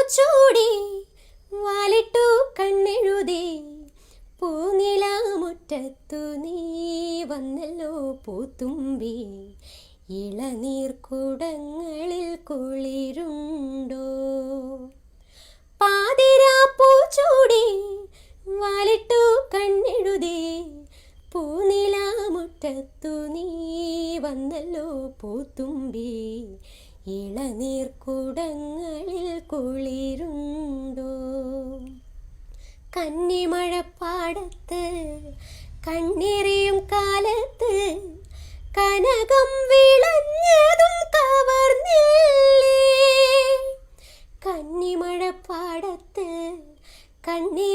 പൂച്ചൂടി വാലിട്ടു കണ്ണെഴുതി പൂനിലാമുറ്റത്തു നീ വന്നല്ലോ പൂത്തുമ്പി. ഇളനീർക്കുടങ്ങളിൽ കുളിരുണ്ടോ? പാതിരാ പൂച്ചൂടി വാലിട്ടു കണ്ണെഴുതി പൂനിലാമുറ്റത്തു നീ വന്നല്ലോ പൂത്തുമ്പി. ഇളനീർക്കുടങ്ങളിൽ കുളിരുണ്ടോ? കന്നിമഴപ്പാടത്ത് കണ്ണെറിയും കാലത്ത് കനകം വിളഞ്ഞതും കവർന്നില്ലേ? കന്നിമഴപ്പാടത്ത് കണ്ണി